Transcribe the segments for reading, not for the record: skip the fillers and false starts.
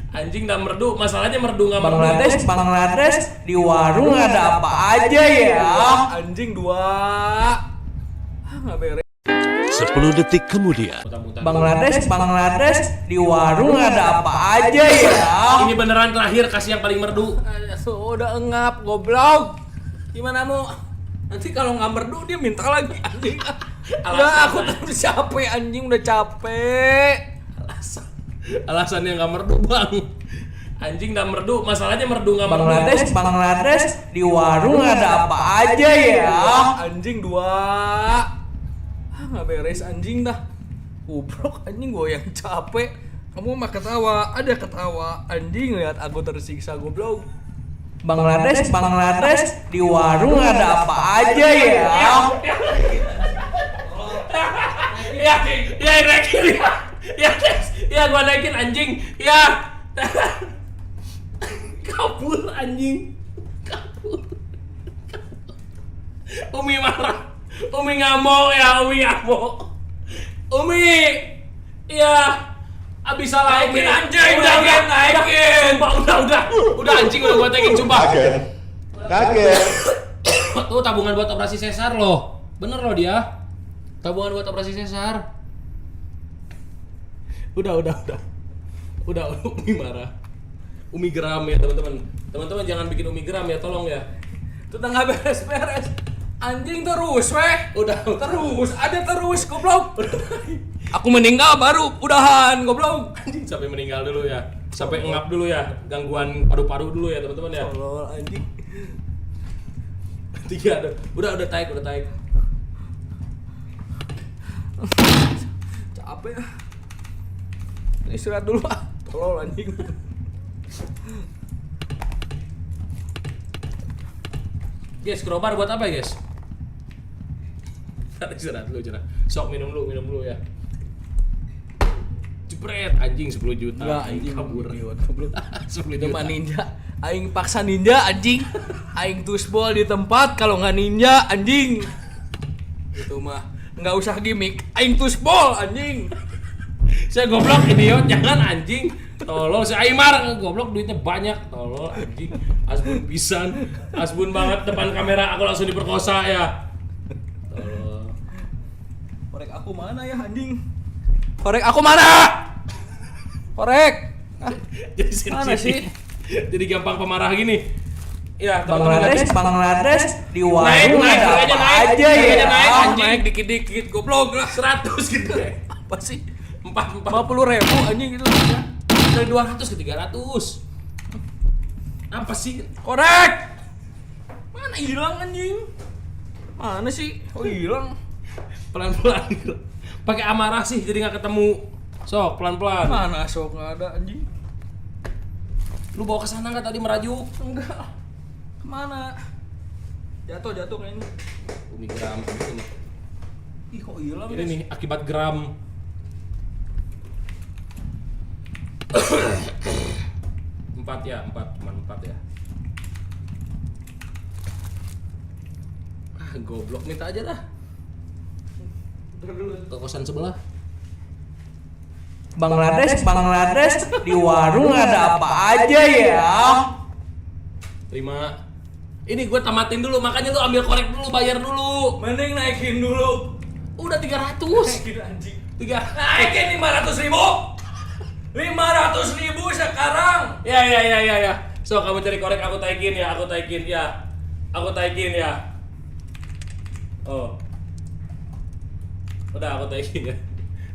Anjing dan merdu, masalahnya merdu nggak merdu. Bangladesh, di warung ada apa aja ya? Anjing 2. Nggak beres. 10 detik kemudian. Bangladesh, di warung ada apa aja ya? Ini beneran terakhir, kasih yang paling merdu. Udah engap, goblok. Gimana mau? Nanti kalau nggak merdu dia minta lagi anjing. Udah aku terus capek anjing, udah capek. Alasannya nggak merdu bang. Anjing dan merdu, masalahnya merdu nggak merdu. Bangladesh, di warung ada apa aja ya? Anjing 2. Nggak beres anjing dah. Goblok anjing, gue yang capek. Kamu mah ketawa, ada ketawa. Anjing lihat aku tersiksa goblok. Bangladesh, di warung ada apa aja ya? Ya naikin ya gua naikin anjing ya. Kabur anjing, kabur. Umi marah, Umi ngamuk ya, Umi ngamuk. Umi, ya abis salah naikin anjing, udah naikin. Udah anjing udah gua naikin sumpah. Kaget. Tuh tabungan buat operasi sesar loh, bener loh dia. Tabungan buat operasi sesar. Udah, Umi marah. Umi geram ya teman-teman. Teman-teman jangan bikin Umi geram ya, tolong ya. Itu udah nggak beres-beres. Anjing terus, weh. Udah Terus, ada terus, goblok. Aku meninggal baru udahan, goblok. anjing sampai meninggal dulu ya. Sampai ngap dulu ya. Gangguan paru-paru dulu ya teman-teman ya. Tolol anjing. 3 ada. Udah taik. Capek. Istirahat dulu ah. Tolol anjing. Guys, crowbar buat apa ya, guys? Istirahat dulu, sok minum dulu ya. Jepret anjing 10 juta. Enggak, anjing kabur. 10 Itu mah juta. ninja. Aing paksa ninja anjing. Aing tushball di tempat kalau nggak ninja anjing. Itu mah nggak usah gimmick. Aing tushball anjing. Saya goblok idiot, jangan anjing. Tolong si Aymar goblok duitnya banyak, tolong anjing. Asbun pisan, asbun banget depan kamera aku langsung diperkosa ya. Tolong. Korek aku mana ya anjing? Korek aku mana? Korek. Jadi Mana sensitif. sih? Jadi gampang pemarah gini. Ya, Bangladesh, di naik, warung ada harganya apa naik, aja harganya ya? naik, anjing. Naik dikit-dikit goblok lah. 100 gitu. Apa sih? 50 50.000 anjing itu ya. dari 200 ke 300. Apa sih? Korek. Mana hilang anjing? Mana sih? Oh hilang. Pelan-pelan. Pakai amarah sih jadi nggak ketemu. Sok pelan-pelan. Mana sok nggak ada anjing? Lu bawa ke sana nggak tadi merajuk? Enggak. Kemana? Jatuh kayaknya. Umi geram ini. Ih kok hilang? Ini nih akibat geram. Empat cuman 4 ya. Goblok minta aja dah. Ke kosan sebelah. Bangladesh, di warung ada apa aja ya? 5. Ini gue tamatin dulu, makanya lu ambil korek dulu, bayar dulu. Mending naikin dulu. Udah 300. Naikin anjing. 3. Naikin 500.000. 500.000 sekarang. Ya. So kamu cari korek, aku taikin ya. Aku taikin ya. Oh. Udah aku taikin ya.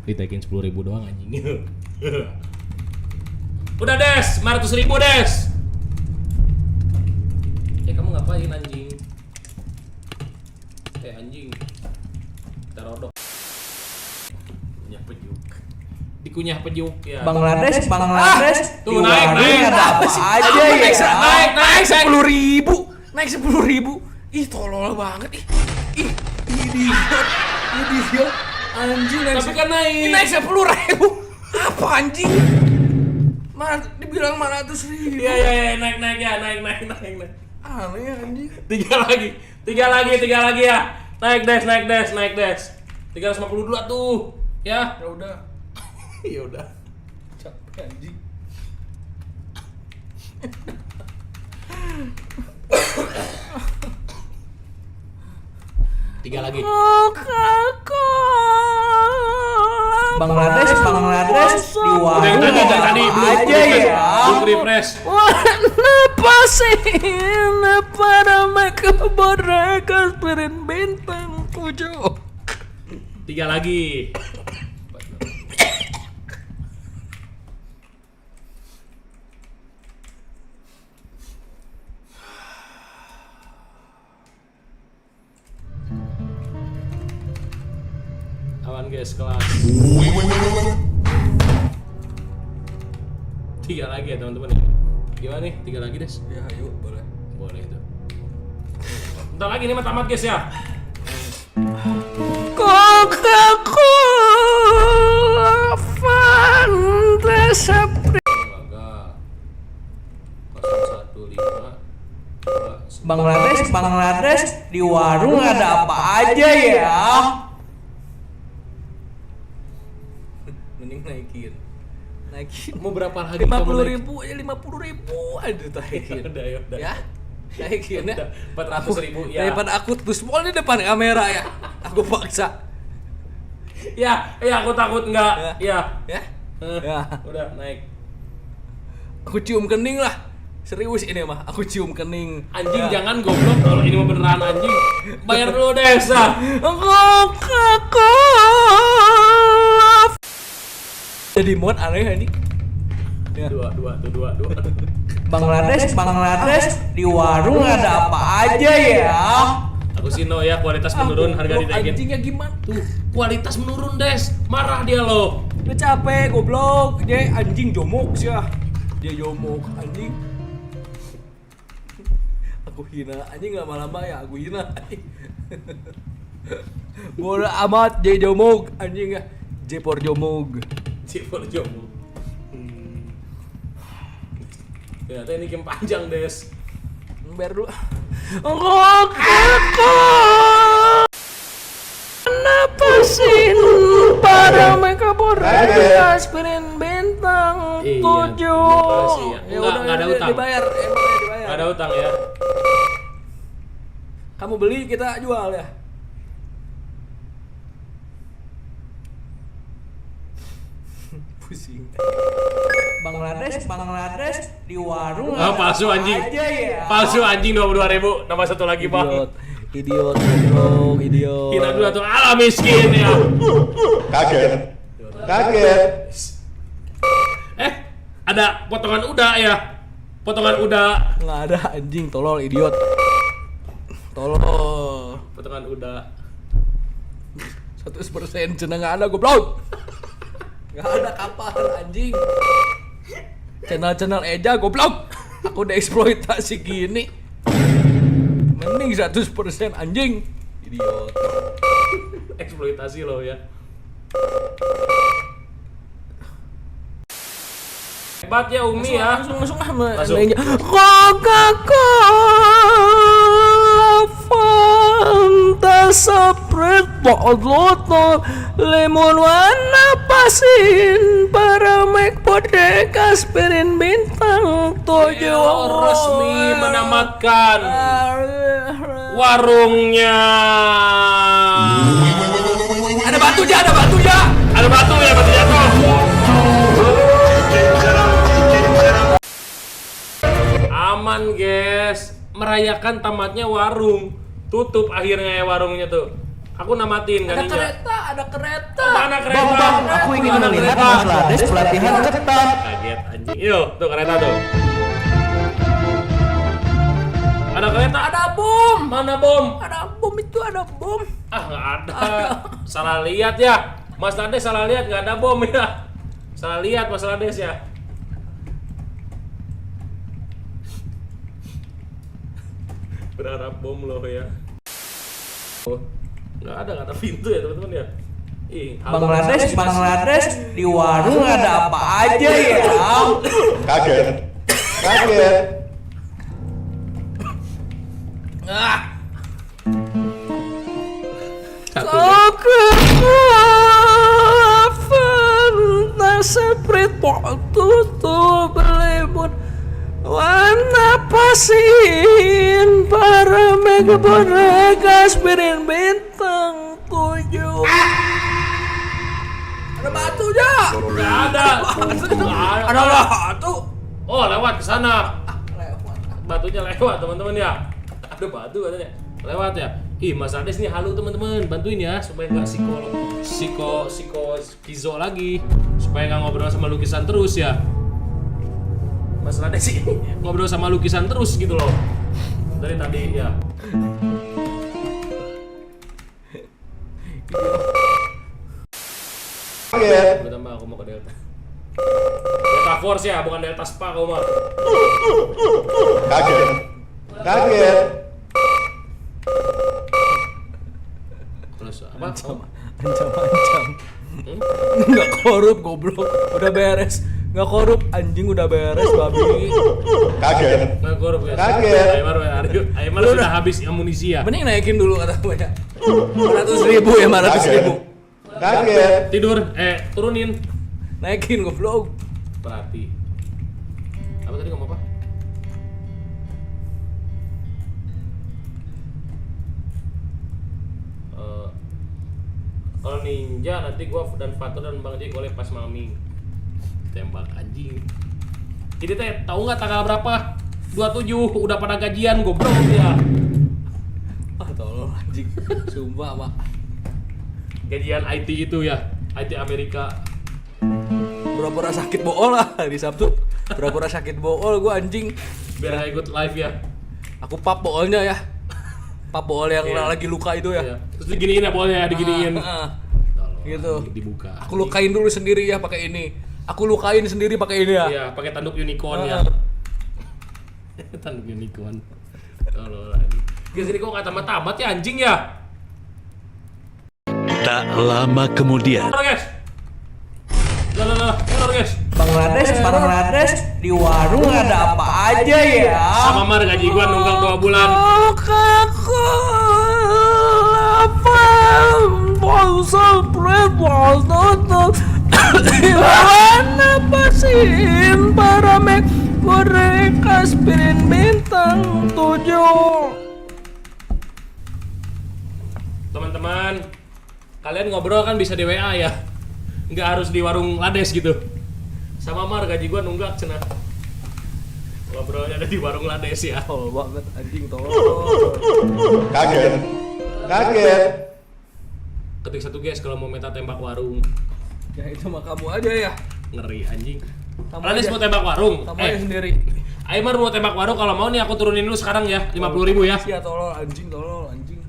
Ditaikin 10.000 doang anjing. Udah Des, 500.000 Des. Kamu ngapain anjing? Anjing. Kita rodok. Kunyah pejuk. Dikunyah pejuk ya. Bangladesh, Tuh, di naik. warung ada apa aja ya? Naik 10.000. Naik 10.000. Ih tolol banget ih. Ih idiot. Anjing naik. Tapi kan naik. Naik 10.000. Apa anjing? Dibilang 500.000. Iya, naik. Aneh anjing. 3 lagi ya. Naik Des. 352 tuh. Ya. Ya udah. Ya udah. Capek anjing. Tiga lagi. Bangladesh di Udah warung yang tadi, ada tadi apa belum aja ya? belum refresh. Napasin para mereka aspirin bintang 7. Tiga lagi. Awan guys, kelas. Tiga lagi ya teman-teman ya. Gimana nih? Tiga lagi Des? Ya, ayo boleh. Boleh itu. Bentar lagi nih mah tamat guys ya. Coca-Cola Fanta Lembaga 015 Bangladesh di warung ada apa aja ya? Mending naikin. Mau berapa lagi? 50.000 ya 50.000 aduh naikin. Udah ya, udah. Ya. Naikin ya. 400.000 ya. Daripada aku terus di depan kamera ya. Aku paksa. Ya, aku takut enggak. Ya. Ya. Ya. Udah naik. Aku cium kening lah. Serius ini mah, aku cium kening. Anjing Ya. jangan goblok kalau ini mah beneran anjing. Bayar dulu desa. Coca-Cola. Jadi mod aneh ini. Ya. Dua. Bangladesh di warung ada apa aja ya? Aku Sino ya, kualitas menurun, harga dinaikin. Anjingnya gimana? Tuh, kualitas menurun, Des. Marah dia loh. Udah capek goblok. Dia anjing jomok sih ya. Dia jomok anjing. Aku hina anjing lama-lama ya aku hina. Bola amat dia jomok anjing ya. Jepor jomok. Cipor jomu. Ternyata ini game panjang, Des. Biar dulu. Coca-Cola. Napasin para mereka aspirin bintang 7. makasih ya. Ya Enggak ada utang. Dibayar, dibayar. Nggak ada utang ya. Kamu beli kita jual ya. Pusing. Bangladesh di warung Ah, ada palsu apa anjing. aja ya? Palsu anjing 22.000. Nambah satu lagi, Bang. Idiot goblok, idiot. Hina dulu tuh ala miskin ya. Kaget. Ada potongan udah ya. Potongan udah. Nggak ada anjing tolol idiot. Tolol. Potongan udah. 100% cenah nggak ada goblok. Nggak ada kapal anjing. Channel Eja goblok. Aku udah eksploitasi gini. Mending 100% anjing. Idiot. Eksploitasi loh ya. Hebat ya Umi ya. Langsung Masuk. Coca-Cola Fanta Sprite Botol lemon warna pasin para Podek aspirin bintang 7. Resmi menamatkan warungnya. Ada batunya. Ada batu ya, batu jatuh. Aman guys, merayakan tamatnya warung. Tutup akhirnya ya warungnya tuh. Aku namatin kan ninja. Ada kereta. Mana kereta? Bang, aku ingin Mana melihat kereta? Bangladesh pelatihan ketat. Kaget anjing. Yuk, tuh kereta tuh. Ada kereta, ada bom. Mana bom? Ada bom itu ada bom. Ah, nggak ada. Salah lihat ya. Mas Lades salah lihat, nggak ada bom ya. Salah lihat Mas Lades ya. Berharap bom loh ya. Oh, nggak ada pintu ya teman-teman ya. Ih, Bangladesh di warung ada apa aja ya? Kaget. Coca-Cola Fanta Sprite Botol lemon warna pasin para mega boneka aspirin bintang 7. Ada batunya. Nggak ada. Nggak Ada batu. Oh, lewat ke sana. Lewat. Batunya lewat, teman-teman ya. Ada batu katanya. Lewat ya. Ih, Mas Ades nih halu teman-teman. Bantuin ya supaya nggak skizo lagi. Supaya nggak ngobrol sama lukisan terus ya. Mas Ades sih ngobrol sama lukisan terus gitu loh. Dari tadi ya. Kaget. Bentar, aku mau ke Delta. Delta Force ya, bukan Delta Spa kau mah. Kaget. Kaget. Terus apa? Ancam. Nggak korup goblok. Udah beres. Nggak korup anjing udah beres babi. Kaget. Nggak korup ya. Kaget. Aymar sudah habis amunisi ya. Mending naikin dulu kata gue ya. 500.000 ya 500.000. Kaget. Tidur, turunin. Naikin goblok. Perhati. Apa tadi ngomong apa? Kalau ninja nanti gua dan Fatur dan Bang Jack oleh pas malming. Tembak anjing. Jadi teh tahu nggak tanggal berapa? 27 udah pada gajian goblok ya. Ah tolong anjing. Sumpah Pak. Gajian IT itu ya, IT Amerika. Pura-pura sakit bool lah di Sabtu. Pura-pura sakit bool gua anjing. Biar nggak ikut live ya. Aku pap boolnya ya. Pap bool yang Iya. lagi luka itu ya. Iya. Terus diginiin ya bolnya, diginiin. Tolong, gitu. Dibuka. Aku lukain dulu sendiri ya pakai ini. Aku lukain sendiri pakai ini ya. Iya, pakai tanduk unicorn ya. Tanduk unicorn. Tolong. Guys, ini kok nggak tamat-tamat ya anjing ya? Tak lama kemudian. Bentar, guys. Lah, bentar, guys. Bangladesh, di warung ada apa aja ya? Sama Mar gaji gua nunggak 2 bulan. Gimana pasin para mek goreng aspirin bintang 7. Teman-teman, kalian ngobrol kan bisa di WA ya. Nggak harus di warung Lades gitu. Sama Mar gaji gua nunggak cenah. Ngobrolnya ada di warung Lades ya. Tol banget anjing tol. Kaget. Kaget. Ketik satu guys kalau mau minta tembak warung. Ya itu mah kamu aja ya. Ngeri anjing. Kamu Lades aja. mau tembak warung. Kamu aja sendiri. Aymar mau tembak warung, kalau mau nih aku turunin dulu sekarang ya, 50.000 ya. Sia tolol anjing tolol anjing.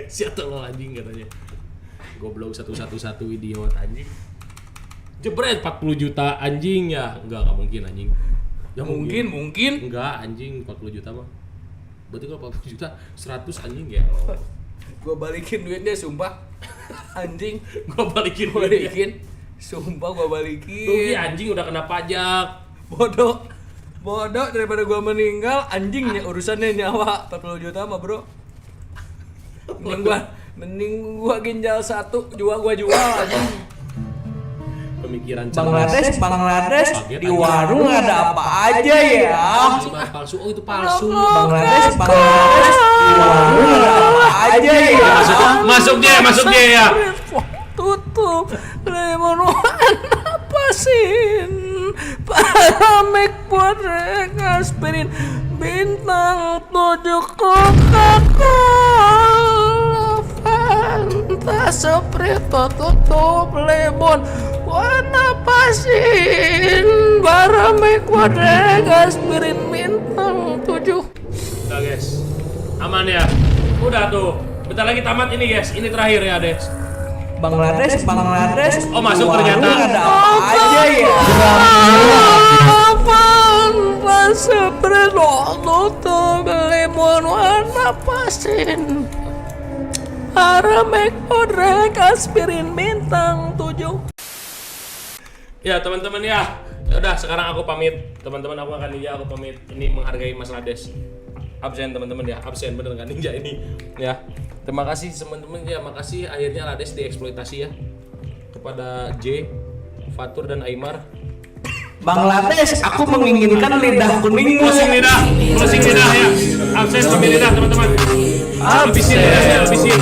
Siap tolong anjing katanya. Goblok 111 idiot anjing. Jebret 40 juta anjing ya. Enggak mungkin anjing. Ya Mungkin. Enggak anjing 40 juta mah. Berarti kalau 40 juta 100 anjing ya. Gua balikin duitnya sumpah. Anjing. Gua balikin Gua duitnya. balikin. Sumpah gua balikin. Rugi anjing udah kena pajak. Bodoh daripada gua meninggal anjingnya urusannya nyawa 40 juta mah bro. Mending gua ginjal 1 gua jual anjing. Pemikiran Bangladesh, Kaget di anjing. warung ada apa aja ya? Palsu. Oh itu palsu. Bangladesh, di warung ada apa aja ya? Masuk dia ya. Tutup lemon warna pasin paramek goreng aspirin bintang 7 Coca-Cola Fanta Sprite tutup lemon warna pasin paramek goreng aspirin bintang 7. Udah guys. Aman ya. Udah tuh. Bentar lagi tamat ini guys. Ini terakhir ya, Des. Bangladesh, Oh, masuk di warung ternyata. ada apa aja ya? Fanta Sprite tutup lemon warna pasin paramek goreng aspirin bintang 7. Ya teman-teman ya. Ya udah sekarang aku pamit. Teman-teman aku akan ninja, aku pamit. Ini menghargai Mas Lades. Absen teman-teman ya. Absen bener kan ninja ini. Ya. Terima kasih teman-teman ya. Makasih akhirnya Lades dieksploitasi ya. Kepada J, Fatur dan Aymar. Bangladesh, aku menginginkan lidah kuningmu. Closing lidah ya. Absen sambil lidah teman-teman. Habisin lidahnya, habisin.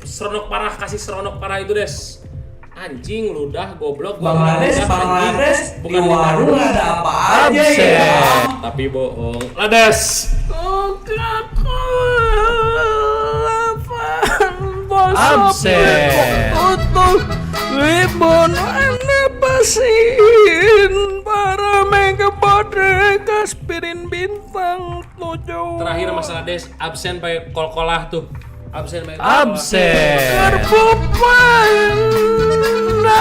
Seronok parah, kasih seronok parah itu Des. Anjing ludah goblok. Bangladesh, di warung ada apa aja ya? Tapi bohong. Lades. Absen. Untuk libon ane pasin para mega bodre kaspirin bintang 7. Terakhir Mas Lades absen pakai kol-kolah tuh. Absen pakai Absen. Terpupan na